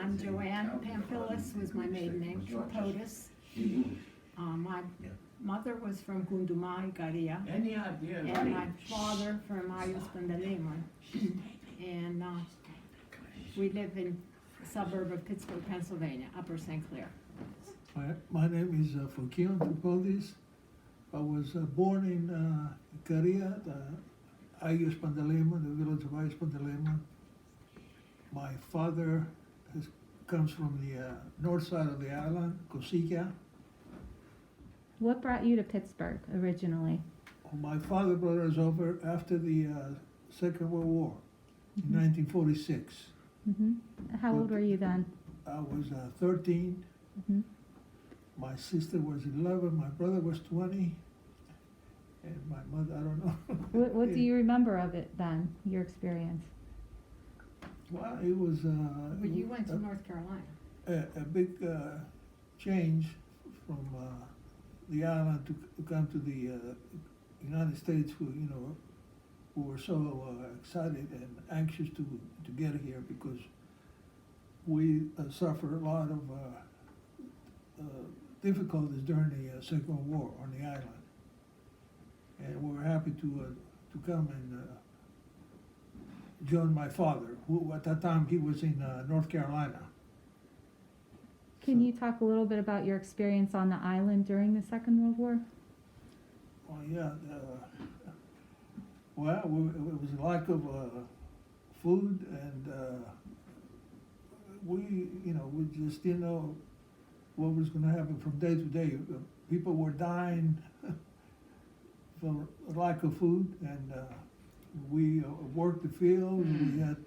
I'm Joanne Pamphilis was my maiden name, from POTUS. My mother was from Gundumai, Ikaria, Any idea? and my father from Ayos Pandalema. And we live in the suburb of Pittsburgh, Pennsylvania, Upper St. Clair. My name is Fokion Tupoldis. I was born in Ikaria, the Ayos Pandalema, the village of Ayos Pandalema. My father comes from the north side of the island, Kosika. What brought you to Pittsburgh originally? My father brought us over after the Second World War in 1946. How old were you then? I was 13. My sister was 11. My brother was 20. And my mother, I don't know. What do you remember of it then, your experience? Well, it was But you went to North Carolina. a big change from the island to come to the United States, who were so excited and anxious to get here because we suffered a lot of difficulties during the Second World War on the island, and we were happy to come and join my father, who at that time he was in North Carolina. Can you talk a little bit about your experience on the island during the Second World War? Oh yeah, well, it was a lack of food, and we just didn't know what was going to happen from day to day. People were dying from lack of food, and we worked the field. We had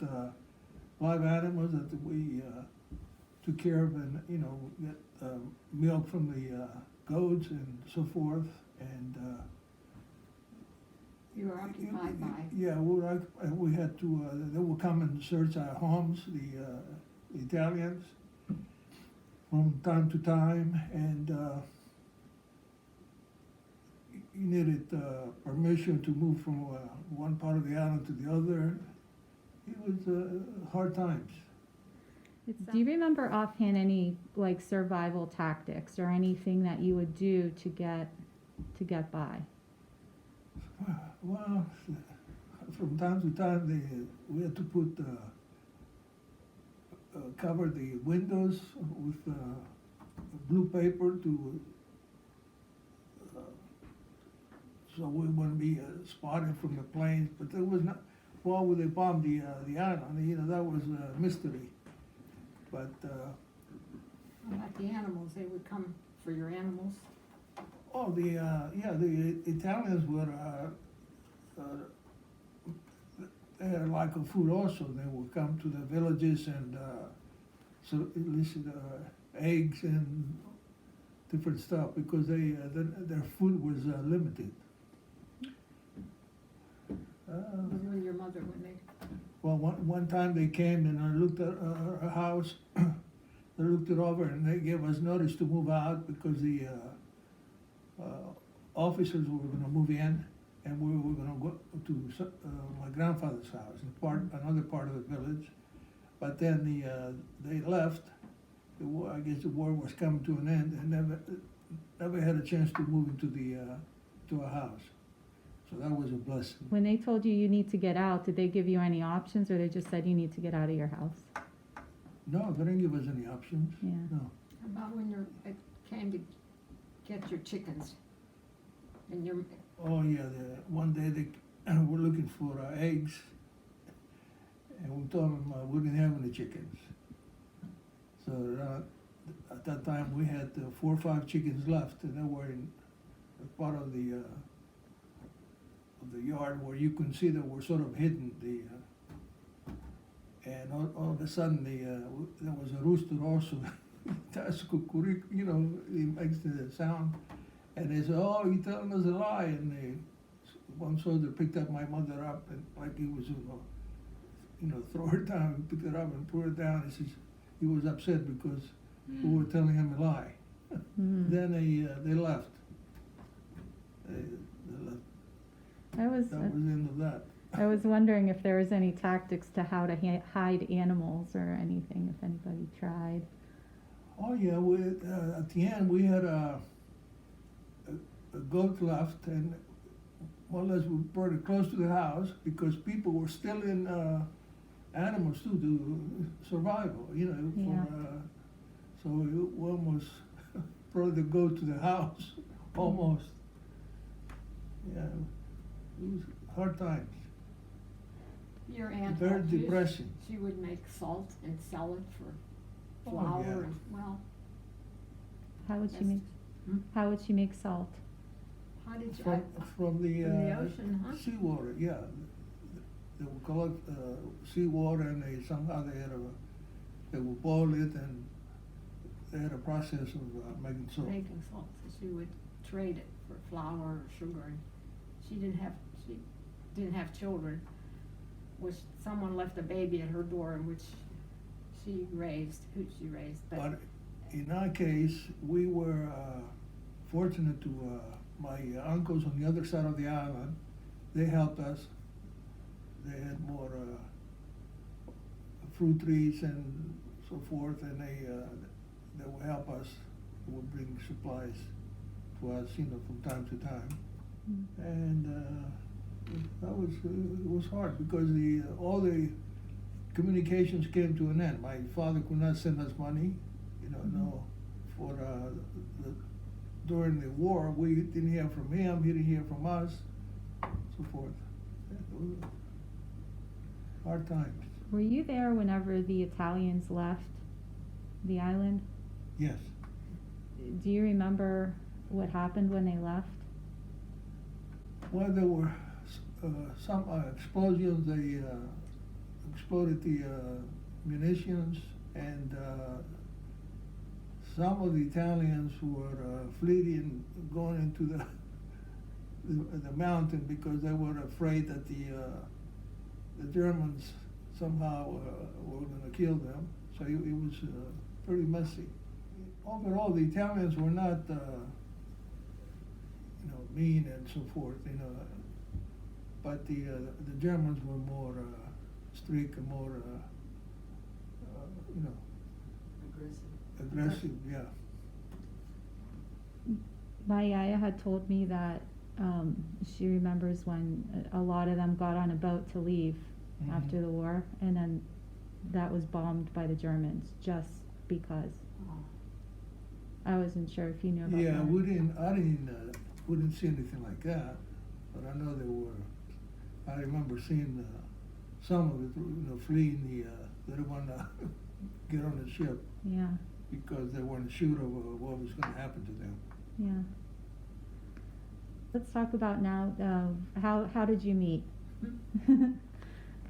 live animals that we took care of, and get milk from the goats and so forth, and You were occupied by. yeah, we had to. They would come and search our homes, the Italians, from time to time, and you needed permission to move from one part of the island to the other. It was hard times. Do you remember offhand any like survival tactics or anything that you would do to get by? Well, from time to time, we had to put cover the windows with blue paper to so we wouldn't be spotted from the planes. But there was not. Why would they bomb the island? That was a mystery. But About the animals, they would come for your animals. oh, the Italians were. They had a lack of food also. They would come to the villages and so elicit eggs and different stuff because their food was limited. You and your mother when they. Well, one time they came and I looked at our house. They looked it over and they gave us notice to move out because the officers were going to move in. And we were going to go to my grandfather's house, another part of the village. But then they left. I guess the war was coming to an end, and never had a chance to move into to a house. So that was a blessing. When they told you need to get out, did they give you any options, or they just said you need to get out of your house? No, they didn't give us any options. Yeah. No. About when it came to get your chickens, and your. Oh yeah, one day they were looking for eggs, and we told them we didn't have any chickens. So at that time we had 4 or 5 chickens left, and they were in a part of the yard where you could see they were sort of hidden. And all of a sudden there was a rooster also. That's kukurik, it makes the sound. And they said, "Oh, you're telling us a lie." And one soldier picked up my mother up and like he was, throw her down, picked her up and put her down. He was upset because we were telling him a lie. Then they left. They left. That was the end of that. I was wondering if there was any tactics to how to hide animals or anything, if anybody tried. Oh, yeah, at the end, we had a goat left, and more or less we brought it close to the house because people were still in animals too, to survival, you know, Yeah. so we almost brought the goat to the house, almost. Yeah, it was hard times, Your aunt very helped you. depressing. She would make salt and sell it for Oh, flour yeah. and, well, How would she Yes. make, Hmm? how would she make salt? how did you, From the from the ocean, huh? seawater, yeah. They would collect seawater, and they would boil it, and they had a process of making salt. making salt, so she would trade it for flour or sugar, and she didn't have children, which someone left a baby at her door, in which who she raised, But in our case, we were fortunate to, my uncles on the other side of the island, they helped us. They had more fruit trees and so forth, and they would help us, they would bring supplies to us, you know, from time to time. Mm. And it was hard because all the communications came to an end. My father could not send us money, you know, no, for during the war, we didn't hear from him, he didn't hear from us, so forth. It was hard times. Were you there whenever the Italians left the island? Yes. Do you remember what happened when they left? Well, there were some explosions. They exploded the munitions, and some of the Italians were fleeing, going into the mountain because they were afraid that the Germans somehow were going to kill them. So it was pretty messy. Overall, the Italians were not, mean and so forth, but the Germans were more strict and more, aggressive, yeah. My yaya had told me that she remembers when a lot of them got on a boat to leave Mhm. after the war, and then that was bombed by the Germans just because. Oh, I wasn't sure if you knew about Yeah, that. we didn't see anything like that, but I know I remember seeing some of it, fleeing they didn't want to get on the ship Yeah, because they weren't sure of what was going to happen to them. yeah. Let's talk about now, how did you meet?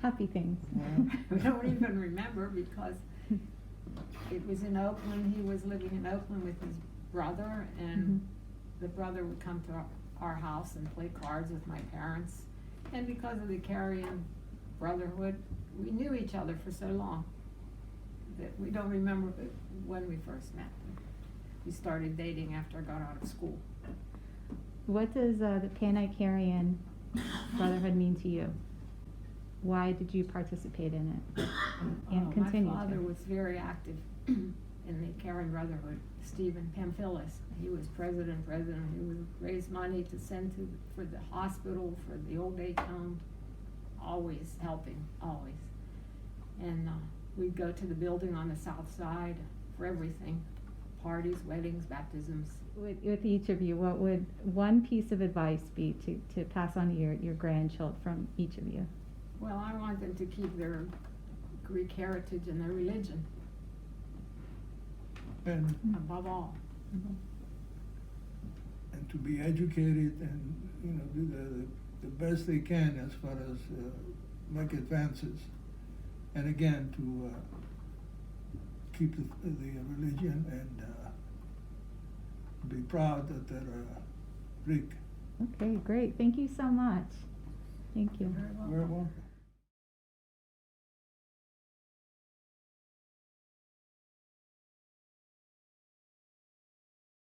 Happy things. I don't even remember because it was in Oakland. He was living in Oakland with his brother, and Mhm. the brother would come to our house and play cards with my parents. And because of the Icarian Brotherhood, we knew each other for so long that we don't remember when we first met. We started dating after I got out of school. What does the Pan-Icarian Brotherhood mean to you? Why did you participate in it and continue to? My father was very active in the Icarian Brotherhood. Steve Pamphilis, he was president. He would raise money to send for the hospital, for the old age home, always helping, always. And we'd go to the building on the south side for everything, parties, weddings, baptisms. With each of you, what would one piece of advice be to pass on to your grandchildren from each of you? Well, I want them to keep their Greek heritage and their religion And above all. Mhm. and to be educated and, do the best they can as far as make advances. And again, to keep the religion and be proud that they're Greek. Okay, great. Thank you so much. Thank you. Very well. Very welcome.